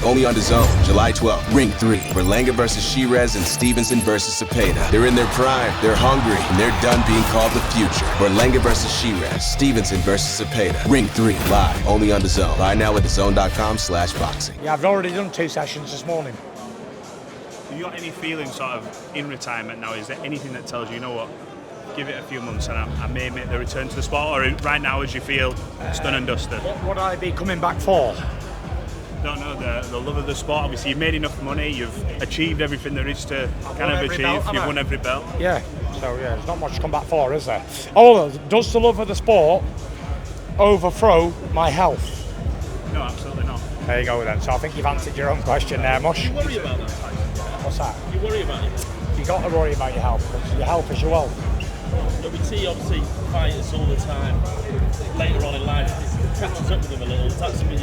only on DAZN, July 12th. Ring 3, Berlanga versus Shiraz and Stevenson versus Cepeda. They're in their prime, they're hungry, and they're done being called the future. Berlanga versus Shiraz, Stevenson versus Cepeda. Ring 3, live, only on DAZN. Buy now at DAZN.com/boxing. Yeah, I've already done 2 sessions this morning. Have you got any feeling sort of in retirement now? Is there anything that tells you know what, give it a few months and I may make the return to the sport, or right now as you feel it's done and dusted? What would I be coming back for? Don't know, the love of the sport. Obviously you've made enough money, you've achieved everything there is to kind of achieve, you've won every belt. Yeah, so yeah, there's not much to come back for, is there? Oh, does the love of the sport overthrow my health? No, absolutely not. There you go then, so I think you've answered your own question there, Mush. You worry about that, Tyson? What's that? You worry about it? You got to worry about your health, because your health is your wealth. But we see obviously fighters all the time later on in life, it catches up with them a little. That's something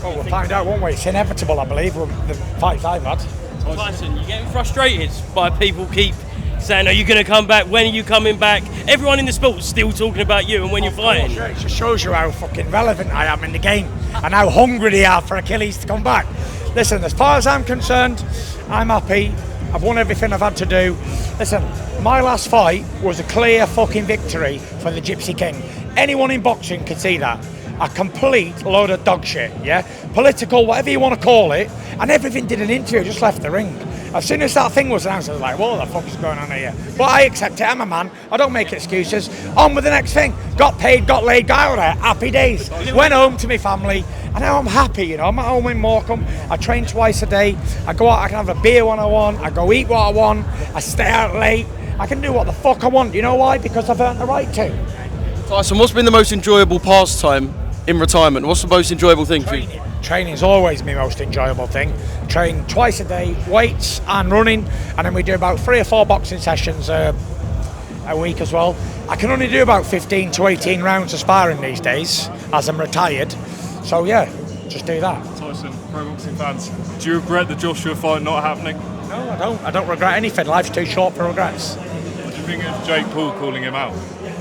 Well, we'll find out, won't we? It's inevitable, I believe, with the fights I've had. Tyson, you're getting frustrated by people keep saying, are you going to come back? When are you coming back? Everyone in the sport's still talking about you and when you're fighting. It just shows you how fucking relevant I am in the game and how hungry they are for Achilles to come back. Listen, as far as I'm concerned, I'm happy. I've won everything I've had to do. Listen, my last fight was a clear fucking victory for the Gypsy King. Anyone in boxing can see that. A complete load of dog shit, yeah? Political, whatever you want to call it, and everything did an interview, just left the ring. As soon as that thing was announced, I was like, what the fuck is going on here? But I accept it, I'm a man, I don't make excuses. On with the next thing. Got paid, got laid, got out there, happy days. Went home to my family, and now I'm happy, you know. I'm at home in Morecambe, I train twice a day, I go out, I can have a beer when I want, I go eat what I want, I stay out late, I can do what the fuck I want. You know why? Because I've earned the right to. Tyson, what's been the most enjoyable pastime in retirement? What's the most enjoyable thing for you? Training's always my most enjoyable thing. Train twice a day, weights and running, and then we do about 3 or 4 boxing sessions a week as well. I can only do about 15 to 18 rounds of sparring these days, as I'm retired. So yeah, just do that. Tyson, pro boxing fans, do you regret the Joshua fight not happening? No, I don't. I don't regret anything. Life's too short for regrets. What do you think of Jake Paul calling him out?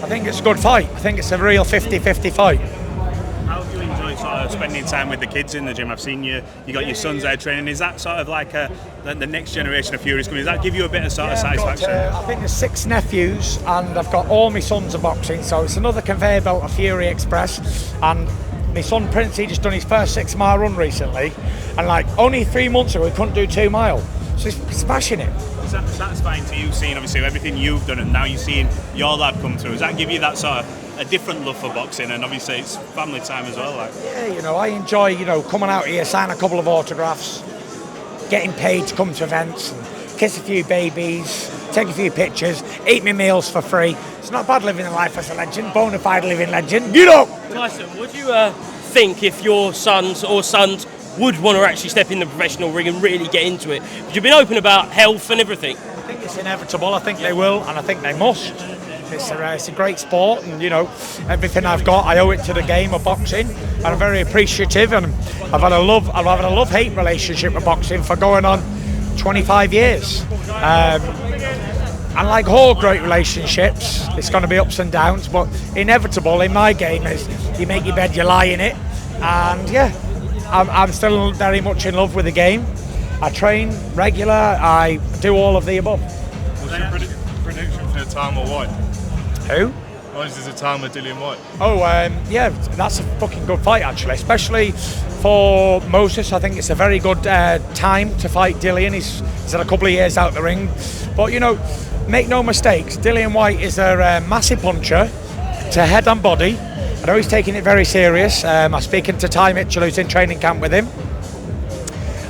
I think it's a good fight. I think it's a real 50-50 fight. How do you enjoy sort of spending time with the kids in the gym? I've seen you got your sons there training. Is that sort of like the next generation of Furies coming? Does that give you a bit of sort of satisfaction? I think there's 6 nephews and I've got all my sons are boxing, so it's another conveyor belt of Fury Express. And my son Prince, he just done his first 6-mile run recently, and like only 3 months ago he couldn't do 2 mile, so he's smashing it. Is that satisfying to you, seeing obviously everything you've done and now you're seeing your lad come through? Does that give you that sort of a different love for boxing, and obviously it's family time as well? Like, yeah, you know, I enjoy, you know, coming out here, sign a couple of autographs, getting paid to come to events, and kiss a few babies, take a few pictures, eat my meals for free. It's not bad living a life as a legend, bona fide living legend. You know. Tyson, would you think if your sons would want to actually step in the professional ring and really get into it? Because you've been open about health and everything. I think it's inevitable. I think they will, and I think they must. It's a great sport, and you know, everything I've got, I owe it to the game of boxing, and I'm very appreciative. And I've had a love-hate relationship with boxing for going on 25 years. And like all great relationships, it's going to be ups and downs, but inevitable in my game is you make your bed, you lie in it, and yeah, I'm still very much in love with the game. I train regular, I do all of the above. What's your prediction for Tama White? Who? Mine is a Tama Dillian White. Oh, yeah, that's a fucking good fight actually, especially for Moses. I think it's a very good time to fight Dillian. He's had a couple of years out the ring, but you know, make no mistakes, Dillian White is a massive puncher to head and body. I know he's taking it very serious. I'm speaking to Ty Mitchell, who's in training camp with him,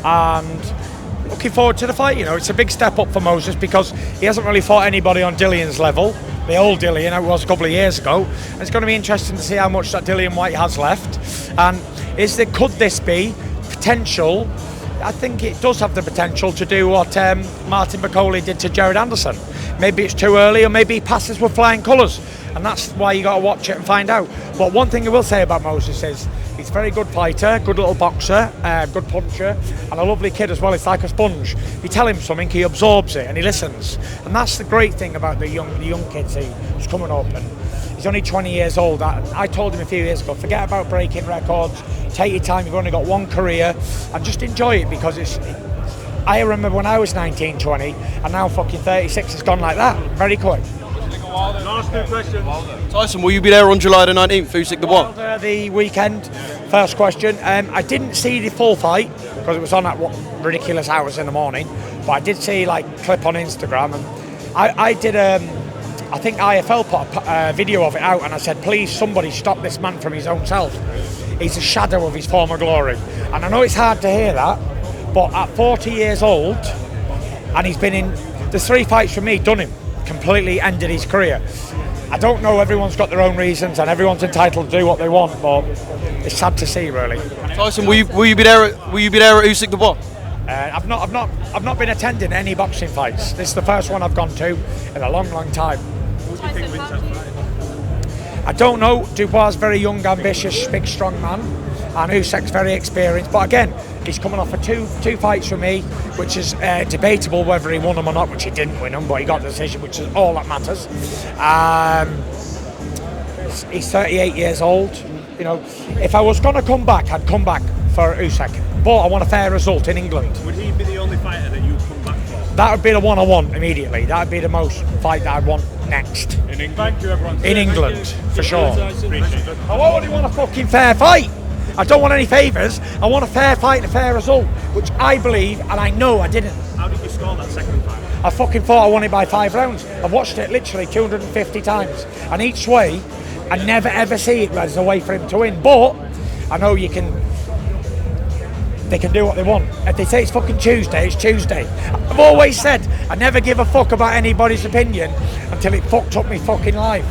and looking forward to the fight. You know, it's a big step up for Moses because he hasn't really fought anybody on Dillian's level. The old Dillian, it was a couple of years ago. And it's going to be interesting to see how much that Dillian White has left. And could this be potential? I think it does have the potential to do what Martin McCauley did to Jared Anderson. Maybe it's too early, or maybe he passes with flying colours, and that's why you got to watch it and find out. But one thing I will say about Moses is he's a very good fighter, good little boxer, good puncher, and a lovely kid as well. It's like a sponge. You tell him something, he absorbs it and he listens, and that's the great thing about the young kids who's coming up. And He's only 20 years old. I told him a few years ago, forget about breaking records, take your time, you've only got one career, and just enjoy it, because I remember when I was 19, 20, and now fucking 36 has gone like that, very quick. Last two questions. Tyson, will you be there on July the 19th, Usyk the one? The weekend, first question. I didn't see the full fight, because it was on at ridiculous hours in the morning, but I did see like clip on Instagram, and I did I think IFL put a video of it out, and I said, please somebody stop this man from his own self. He's a shadow of his former glory. And I know it's hard to hear that, but at 40 years old, and he's been in the 3 fights for me, done him, completely ended his career. I don't know, everyone's got their own reasons and everyone's entitled to do what they want, but it's sad to see, really. Tyson, will you be there at Usyk the one? I've not been attending any boxing fights. This is the first one I've gone to in a long time. I don't know. Dubois is very young, ambitious, big, strong man, and Usyk's very experienced. But again, he's coming off of two fights for me, which is debatable whether he won them or not, which he didn't win them, but he got the decision, which is all that matters. He's 38 years old. You know, if I was going to come back, I'd come back for Usyk. But I want a fair result in England. Would he be the only fighter that you'd come back for? That would be the one I want immediately. That would be the most fight that I'd want next. In England? Thank you, everyone. In England, for sure. Appreciate it. I only want a fucking fair fight. I don't want any favours. I want a fair fight and a fair result, which I believe, and I know I didn't. How did you score that second time? I fucking thought I won it by 5 rounds. I've watched it literally 250 times, and each way, I never ever see it as a way for him to win. But I know they can do what they want. If they say it's fucking Tuesday, it's Tuesday. I've always said I never give a fuck about anybody's opinion until it fucked up my fucking life.